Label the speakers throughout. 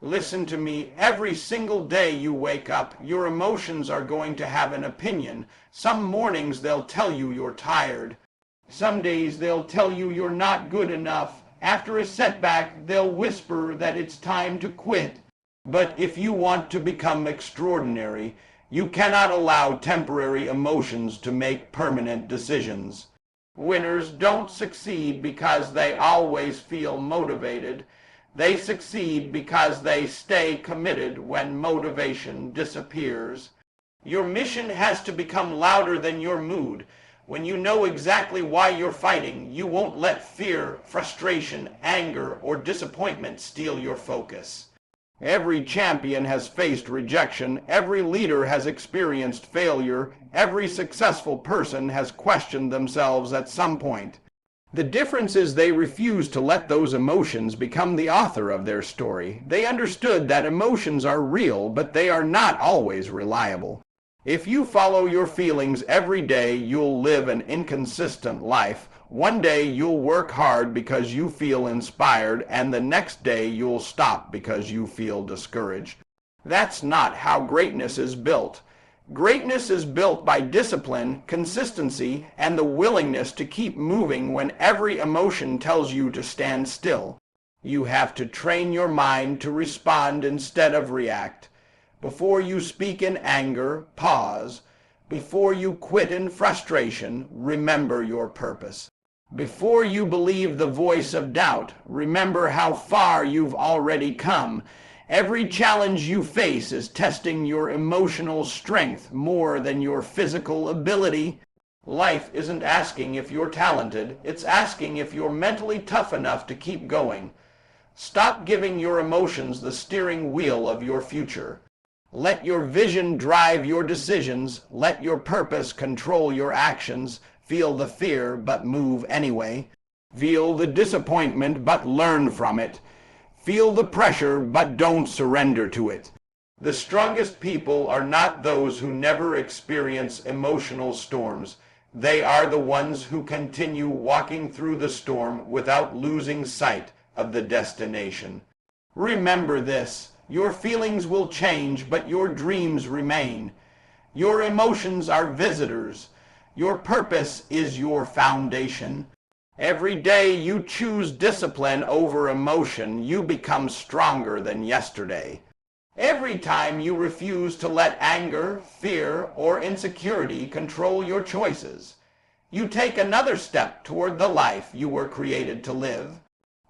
Speaker 1: Listen to me. Every single day you wake up, your emotions are going to have an opinion. Some mornings they'll tell you you're tired. Some days they'll tell you you're not good enough. After a setback, they'll whisper that it's time to quit. But if you want to become extraordinary, you cannot allow temporary emotions to make permanent decisions. Winners don't succeed because they always feel motivated. They succeed because they stay committed when motivation disappears. Your mission has to become louder than your mood. When you know exactly why you're fighting, you won't let fear, frustration, anger, or disappointment steal your focus. Every champion has faced rejection. Every leader has experienced failure. Every successful person has questioned themselves at some point. The difference is they refuse to let those emotions become the author of their story. They understood that emotions are real, but they are not always reliable. If you follow your feelings every day, you'll live an inconsistent life. One day you'll work hard because you feel inspired, and the next day you'll stop because you feel discouraged. That's not how greatness is built. Greatness is built by discipline, consistency, and the willingness to keep moving when every emotion tells you to stand still. You have to train your mind to respond instead of react. Before you speak in anger, pause. Before you quit in frustration, remember your purpose. Before you believe the voice of doubt, remember how far you've already come. Every challenge you face is testing your emotional strength more than your physical ability. Life isn't asking if you're talented, it's asking if you're mentally tough enough to keep going. Stop giving your emotions the steering wheel of your future. Let your vision drive your decisions. Let your purpose control your actions. Feel the fear, but move anyway. Feel the disappointment, but learn from it. Feel the pressure, but don't surrender to it. The strongest people are not those who never experience emotional storms. They are the ones who continue walking through the storm without losing sight of the destination. Remember this. Your feelings will change, but your dreams remain. Your emotions are visitors. Your purpose is your foundation. Every day you choose discipline over emotion, you become stronger than yesterday. Every time you refuse to let anger, fear, or insecurity control your choices, you take another step toward the life you were created to live.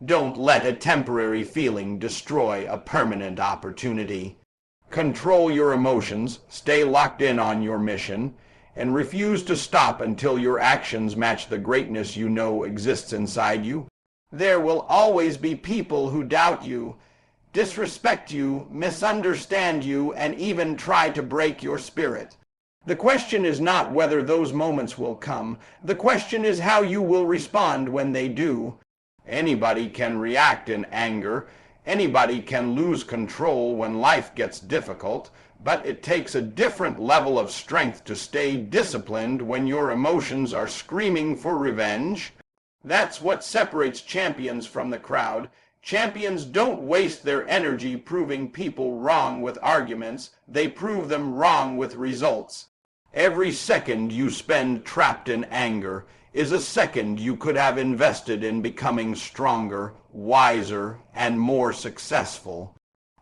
Speaker 1: Don't let a temporary feeling destroy a permanent opportunity. Control your emotions, stay locked in on your mission, and refuse to stop until your actions match the greatness you know exists inside you. There will always be people who doubt you, disrespect you, misunderstand you, and even try to break your spirit. The question is not whether those moments will come. The question is how you will respond when they do. Anybody can react in anger. Anybody can lose control when life gets difficult. But it takes a different level of strength to stay disciplined when your emotions are screaming for revenge. That's what separates champions from the crowd. Champions don't waste their energy proving people wrong with arguments. They prove them wrong with results. Every second you spend trapped in anger is a second you could have invested in becoming stronger, wiser, and more successful.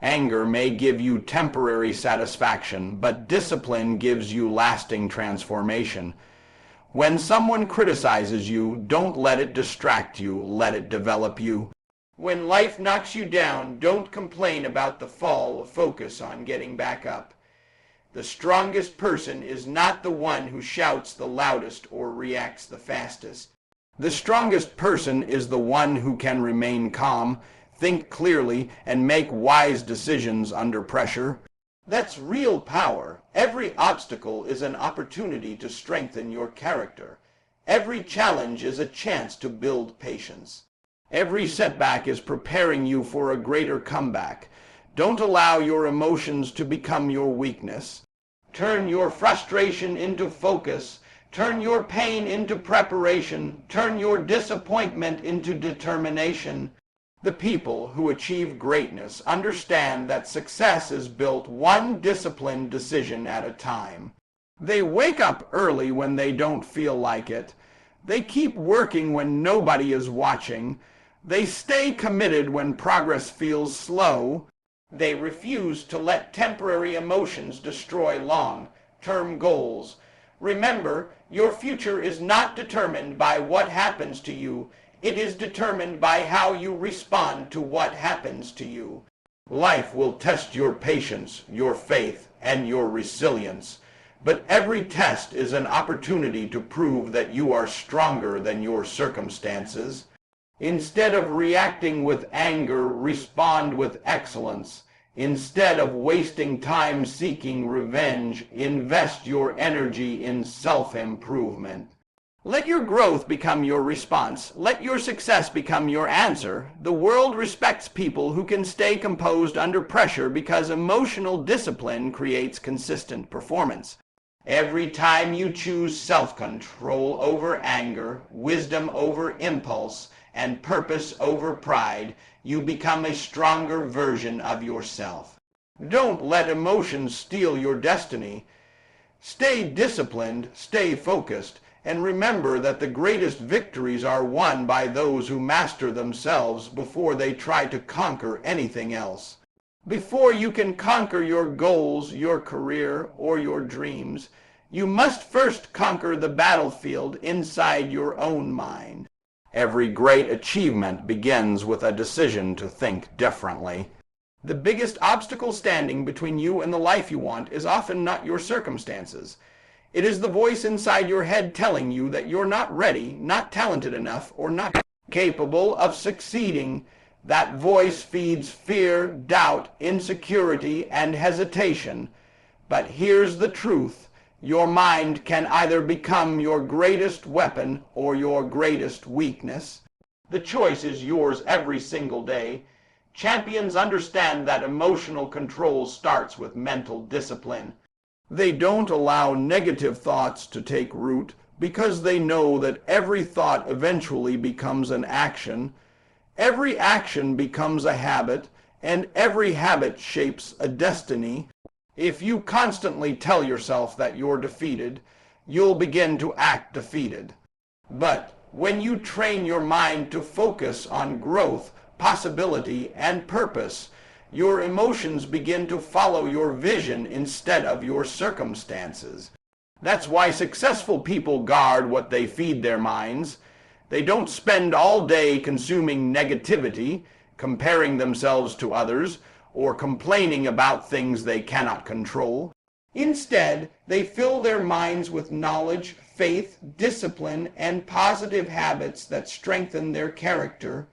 Speaker 1: Anger may give you temporary satisfaction, but discipline gives you lasting transformation. When someone criticizes you, don't let it distract you, let it develop you. When life knocks you down, don't complain about the fall, focus on getting back up. The strongest person is not the one who shouts the loudest or reacts the fastest. The strongest person is the one who can remain calm, think clearly, and make wise decisions under pressure. That's real power. Every obstacle is an opportunity to strengthen your character. Every challenge is a chance to build patience. Every setback is preparing you for a greater comeback. Don't allow your emotions to become your weakness. Turn your frustration into focus. Turn your pain into preparation. Turn your disappointment into determination. The people who achieve greatness understand that success is built one disciplined decision at a time. They wake up early when they don't feel like it. They keep working when nobody is watching. They stay committed when progress feels slow. They refuse to let temporary emotions destroy long-term goals. Remember, your future is not determined by what happens to you. It is determined by how you respond to what happens to you. Life will test your patience, your faith, and your resilience. But every test is an opportunity to prove that you are stronger than your circumstances. Instead of reacting with anger, respond with excellence. Instead of wasting time seeking revenge, invest your energy in self-improvement. Let your growth become your response. Let your success become your answer. The world respects people who can stay composed under pressure because emotional discipline creates consistent performance. Every time you choose self-control over anger, wisdom over impulse, and purpose over pride, you become a stronger version of yourself. Don't let emotions steal your destiny. Stay disciplined, stay focused, and remember that the greatest victories are won by those who master themselves before they try to conquer anything else. Before you can conquer your goals, your career, or your dreams, you must first conquer the battlefield inside your own mind. Every great achievement begins with a decision to think differently. The biggest obstacle standing between you and the life you want is often not your circumstances. It is the voice inside your head telling you that you're not ready, not talented enough, or not capable of succeeding. That voice feeds fear, doubt, insecurity, and hesitation. But here's the truth. Your mind can either become your greatest weapon or your greatest weakness. The choice is yours every single day. Champions understand that emotional control starts with mental discipline. They don't allow negative thoughts to take root because they know that every thought eventually becomes an action. Every action becomes a habit, and every habit shapes a destiny. If you constantly tell yourself that you're defeated, you'll begin to act defeated. But when you train your mind to focus on growth, possibility, and purpose, your emotions begin to follow your vision instead of your circumstances. That's why successful people guard what they feed their minds. They don't spend all day consuming negativity, comparing themselves to others, or complaining about things they cannot control. Instead, they fill their minds with knowledge, faith, discipline, and positive habits that strengthen their character.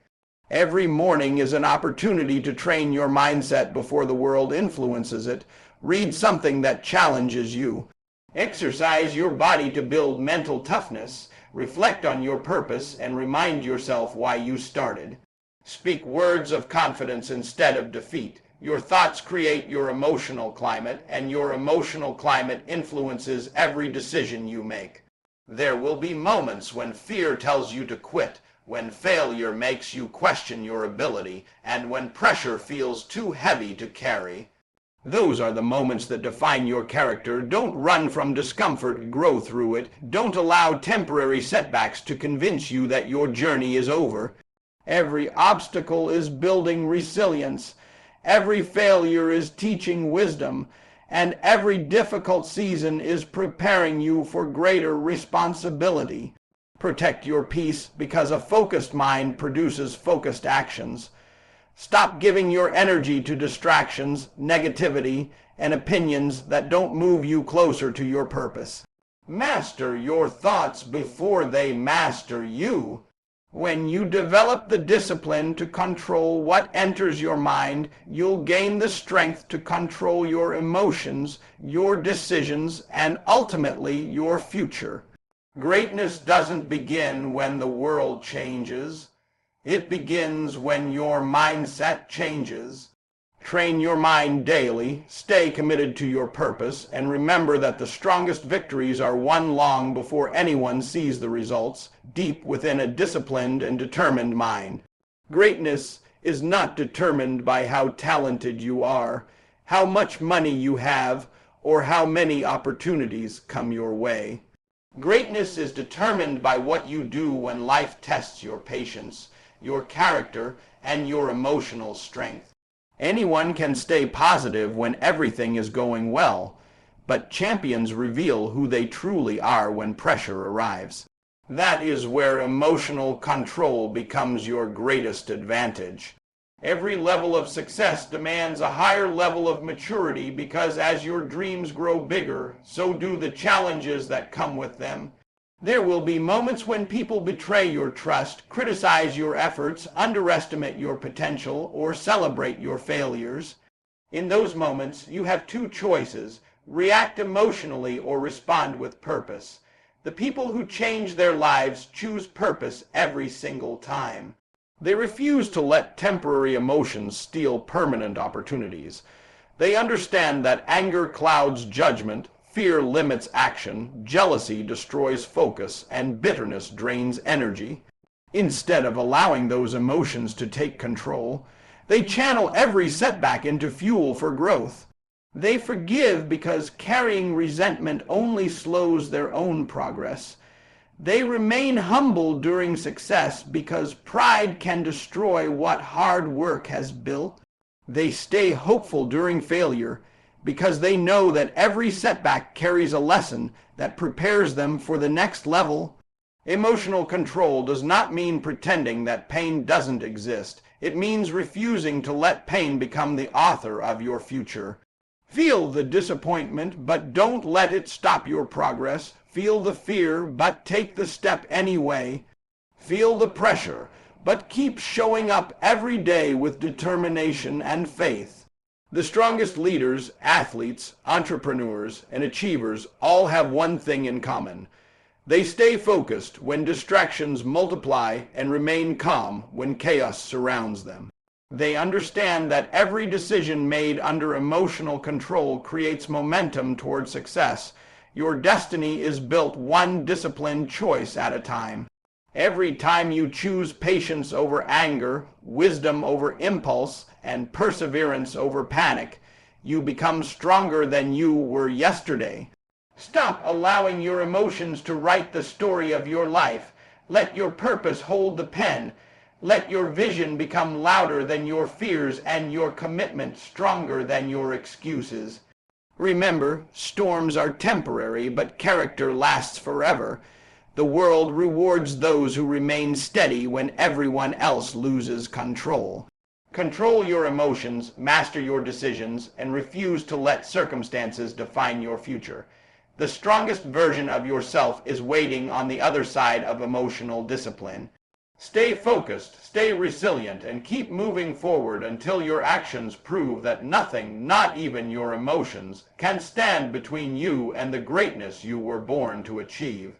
Speaker 1: Every morning is an opportunity to train your mindset before the world influences it. Read something that challenges you. Exercise your body to build mental toughness. Reflect on your purpose and remind yourself why you started. Speak words of confidence instead of defeat. Your thoughts create your emotional climate, and your emotional climate influences every decision you make. There will be moments when fear tells you to quit, when failure makes you question your ability, and when pressure feels too heavy to carry. Those are the moments that define your character. Don't run from discomfort, grow through it. Don't allow temporary setbacks to convince you that your journey is over. Every obstacle is building resilience. Every failure is teaching wisdom, and every difficult season is preparing you for greater responsibility. Protect your peace because a focused mind produces focused actions. Stop giving your energy to distractions, negativity, and opinions that don't move you closer to your purpose. Master your thoughts before they master you. When you develop the discipline to control what enters your mind, you'll gain the strength to control your emotions, your decisions, and ultimately your future. Greatness doesn't begin when the world changes. It begins when your mindset changes. Train your mind daily, stay committed to your purpose, and remember that the strongest victories are won long before anyone sees the results, deep within a disciplined and determined mind. Greatness is not determined by how talented you are, how much money you have, or how many opportunities come your way. Greatness is determined by what you do when life tests your patience, your character, and your emotional strength. Anyone can stay positive when everything is going well, but champions reveal who they truly are when pressure arrives. That is where emotional control becomes your greatest advantage. Every level of success demands a higher level of maturity because as your dreams grow bigger, so do the challenges that come with them. There will be moments when people betray your trust, criticize your efforts, underestimate your potential, or celebrate your failures. In those moments, you have two choices: react emotionally or respond with purpose. The people who change their lives choose purpose every single time. They refuse to let temporary emotions steal permanent opportunities. They understand that anger clouds judgment, fear limits action, jealousy destroys focus, and bitterness drains energy. Instead of allowing those emotions to take control, they channel every setback into fuel for growth. They forgive because carrying resentment only slows their own progress. They remain humble during success because pride can destroy what hard work has built. They stay hopeful during failure because they know that every setback carries a lesson that prepares them for the next level. Emotional control does not mean pretending that pain doesn't exist. It means refusing to let pain become the author of your future. Feel the disappointment, but don't let it stop your progress. Feel the fear, but take the step anyway. Feel the pressure, but keep showing up every day with determination and faith. The strongest leaders, athletes, entrepreneurs, and achievers all have one thing in common. They stay focused when distractions multiply and remain calm when chaos surrounds them. They understand that every decision made under emotional control creates momentum toward success. Your destiny is built one disciplined choice at a time. Every time you choose patience over anger, wisdom over impulse, and perseverance over panic, you become stronger than you were yesterday. Stop allowing your emotions to write the story of your life. Let your purpose hold the pen. Let your vision become louder than your fears and your commitment stronger than your excuses. Remember, storms are temporary, but character lasts forever. The world rewards those who remain steady when everyone else loses control. Control your emotions, master your decisions, and refuse to let circumstances define your future. The strongest version of yourself is waiting on the other side of emotional discipline. Stay focused, stay resilient, and keep moving forward until your actions prove that nothing, not even your emotions, can stand between you and the greatness you were born to achieve.